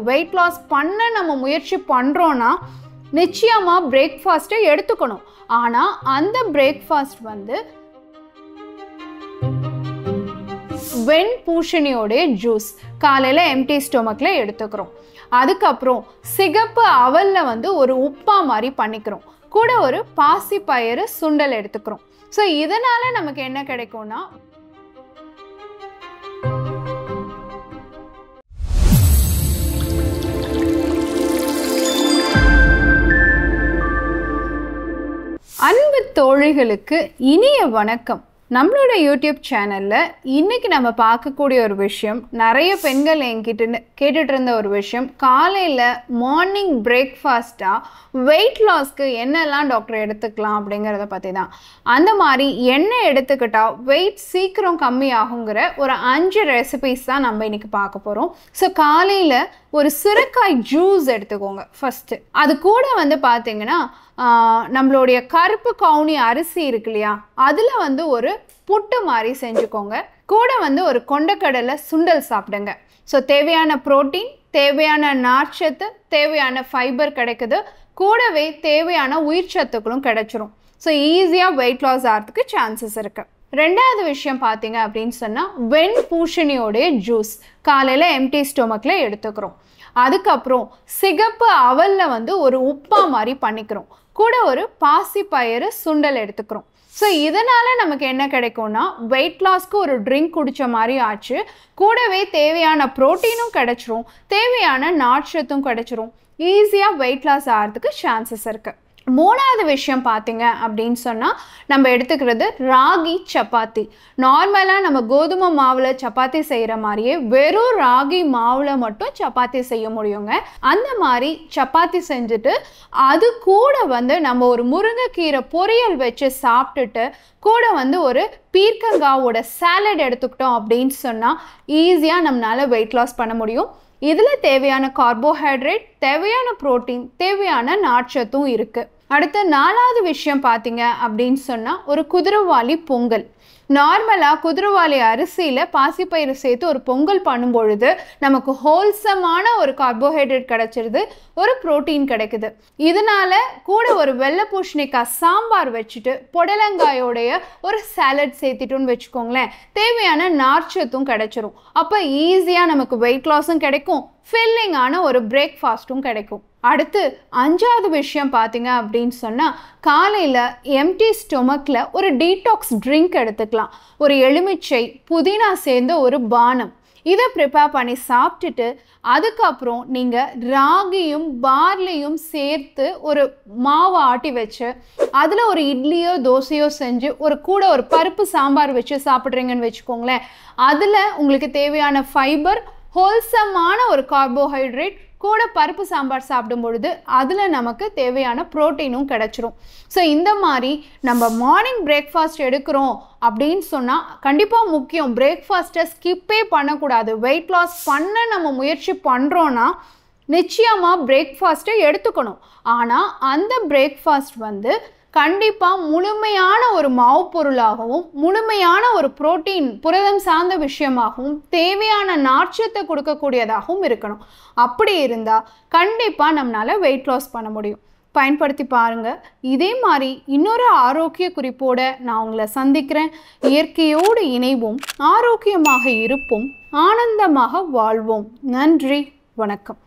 Weight loss பண்ண நம்ம முயற்சி பண்ணுறோன்னா நிச்சயமாக பிரேக்ஃபாஸ்ட்டை எடுத்துக்கணும். ஆனால் அந்த பிரேக்ஃபாஸ்ட் வந்து வெண்பூசணியோடைய ஜூஸ் காலையில் எம்டி ஸ்டொமக்கில் எடுத்துக்கிறோம். அதுக்கப்புறம் சிகப்பு அவலில் வந்து ஒரு உப்பா மாதிரி பண்ணிக்கிறோம். கூட ஒரு பாசிப்பயிறு சுண்டல் எடுத்துக்கிறோம். ஸோ இதனால் நமக்கு என்ன கிடைக்கும்னா அன்பு தோழிகளுக்கு இனிய வணக்கம். நம்மளோட யூடியூப் சேனலில் இன்றைக்கி நம்ம பார்க்கக்கூடிய ஒரு விஷயம், நிறைய பெண்கள் என்கிட்ட கேட்டுட்டு இருந்த ஒரு விஷயம், காலையில் மார்னிங் பிரேக்ஃபாஸ்ட்டாக வெயிட் லாஸ்க்கு என்னெல்லாம் டாக்டர் எடுத்துக்கலாம் அப்படிங்கிறத பற்றி தான். அந்த மாதிரி என்ன எடுத்துக்கிட்டால் வெயிட் சீக்கிரம் கம்மி ஆகுங்கிற ஒரு 5 ரெசிபீஸ் தான் நம்ம இன்றைக்கி பார்க்க போகிறோம். ஸோ காலையில் ஒரு சுரைக்காய் ஜூஸ் எடுத்துக்கோங்க ஃபஸ்ட்டு. அது கூட வந்து பார்த்திங்கன்னா நம்மளுடைய கருப்பு கவுனி அரிசி இருக்கு இல்லையா, அதில் வந்து ஒரு புட்டு மாதிரி செஞ்சுக்கோங்க. கூட வந்து ஒரு கொண்டக்கடலை சுண்டல் சாப்பிடுங்க. ஸோ தேவையான ப்ரோட்டீன், தேவையான நார்ச்சத்து, தேவையான ஃபைபர் கிடைக்குது. கூடவே தேவையான உயிர் சத்துக்களும் கிடைச்சிரும். ஸோ ஈஸியாக வெயிட் லாஸ் ஆகிறதுக்கு சான்சஸ் இருக்குது. ரெண்டாவது விஷயம் பார்த்தீங்க அப்படின்னு சொன்னால் வெண்பூசணியோடைய ஜூஸ் காலையில் எம்டி ஸ்டொமக்கில் எடுத்துக்கிறோம். அதுக்கப்புறம் சிகப்பு அவலில் வந்து ஒரு உப்பா மாதிரி பண்ணிக்கிறோம். கூட ஒரு பாசிப்பயிறு சுண்டல் எடுத்துக்கிறோம். ஸோ இதனால் நமக்கு என்ன கிடைக்கும்னா வெயிட் லாஸ்க்கு ஒரு ட்ரிங்க் குடித்த மாதிரி ஆச்சு. கூடவே தேவையான ப்ரோட்டீனும் கிடைச்சிரும், தேவையான நார்ச்சத்தும் கிடைச்சிரும். ஈஸியாக வெயிட் லாஸ் ஆகிறதுக்கு சான்சஸ் இருக்குது. மூணாவது விஷயம் பார்த்தீங்க அப்படின்னு சொன்னால் நம்ம எடுத்துக்கிறது ராகி சப்பாத்தி. நார்மலாக நம்ம கோதுமை மாவில் சப்பாத்தி செய்கிற மாதிரியே வெறும் ராகி மாவில் மட்டும் சப்பாத்தி செய்ய முடியுங்க. அந்த மாதிரி சப்பாத்தி செஞ்சுட்டு அது கூட வந்து நம்ம ஒரு முருங்கைக்கீரை பொரியல் வச்சு சாப்பிட்டுட்டு கூட வந்து ஒரு பீர்க்கங்காவோட சாலட் எடுத்துக்கிட்டோம் அப்படின்னு சொன்னால் ஈஸியாக நம்மளால் வெயிட் லாஸ் பண்ண முடியும். இதில் தேவையான கார்போஹைட்ரேட், தேவையான ப்ரோட்டீன், தேவையான நார்ச்சத்தும் இருக்குது. அடுத்த 4வது விஷயம் பார்த்தீங்க அப்படின்னு சொன்னால் ஒரு குதிரைவாலி பொங்கல். நார்மலாக குதிரைவாலி அரிசியில் பாசிப்பயிறு சேர்த்து ஒரு பொங்கல் பண்ணும்பொழுது நமக்கு ஹோல்சமான ஒரு கார்போஹைட்ரேட் கிடைச்சிருது, ஒரு ப்ரோட்டீன் கிடைக்குது. இதனால் கூட ஒரு வெள்ளை பூசணிக்காய் சாம்பார் வச்சுட்டு புடலங்காயோடைய ஒரு சாலட் சேர்த்துட்டோன்னு வச்சுக்கோங்களேன், தேவையான நார்ச்சத்தும் கிடைச்சிரும். அப்போ ஈஸியாக நமக்கு வெயிட் லாஸும் கிடைக்கும், ஃபில்லிங்கான ஒரு பிரேக்ஃபாஸ்ட்டும் கிடைக்கும். அடுத்து 5வது விஷயம் பார்த்தீங்க அப்படின்னு சொன்னால் காலையில் எம்டி ஸ்டொமக்கில் ஒரு டீடாக்ஸ் ட்ரிங்க் எடுத்துக்கலாம். ஒரு எலுமிச்சை, புதினா சேர்ந்த ஒரு பானம், இதை ப்ரிப்பேர் பண்ணி சாப்பிட்டுட்டு அதுக்கப்புறம் நீங்கள் ராகியும் பார்லியும் சேர்த்து ஒரு மாவை ஆட்டி வச்சு அதில் ஒரு இட்லியோ தோசையோ செஞ்சு ஒரு கூட ஒரு பருப்பு சாம்பார் வச்சு சாப்பிட்றீங்கன்னு வச்சுக்கோங்களேன். அதில் உங்களுக்கு தேவையான ஃபைபர், ஹோல்சமான ஒரு கார்போஹைட்ரேட், கூட பருப்பு சாம்பார் சாப்பிடும் பொழுது அதில் நமக்கு தேவையான ப்ரோட்டீனும் கிடச்சிரும். ஸோ இந்த மாதிரி நம்ம மார்னிங் பிரேக்ஃபாஸ்ட் எடுக்கிறோம் அப்படின்னு சொன்னால் கண்டிப்பாக முக்கியம், பிரேக்ஃபாஸ்ட்டை ஸ்கிப்பே பண்ணக்கூடாது. வெயிட் லாஸ் பண்ண நம்ம முயற்சி பண்ணுறோன்னா நிச்சயமாக பிரேக்ஃபாஸ்ட்டை எடுத்துக்கணும். ஆனால் அந்த பிரேக்ஃபாஸ்ட் வந்து கண்டிப்பாக முழுமையான ஒரு மாவு பொருளாகவும் முழுமையான ஒரு புரோட்டீன் புரதம் சார்ந்த விஷயமாகவும் தேவையான நார்ச்சத்தை கொடுக்கக்கூடியதாகவும் இருக்கணும். அப்படி இருந்தால் கண்டிப்பாக நம்மளால் வெயிட் லாஸ் பண்ண முடியும். பயன்படுத்தி பாருங்கள். இதே மாதிரி இன்னொரு ஆரோக்கிய குறிப்போடு நான் உங்களை சந்திக்கிறேன். இயற்கையோடு இணைவோம், ஆரோக்கியமாக இருப்போம், ஆனந்தமாக வாழ்வோம். நன்றி, வணக்கம்.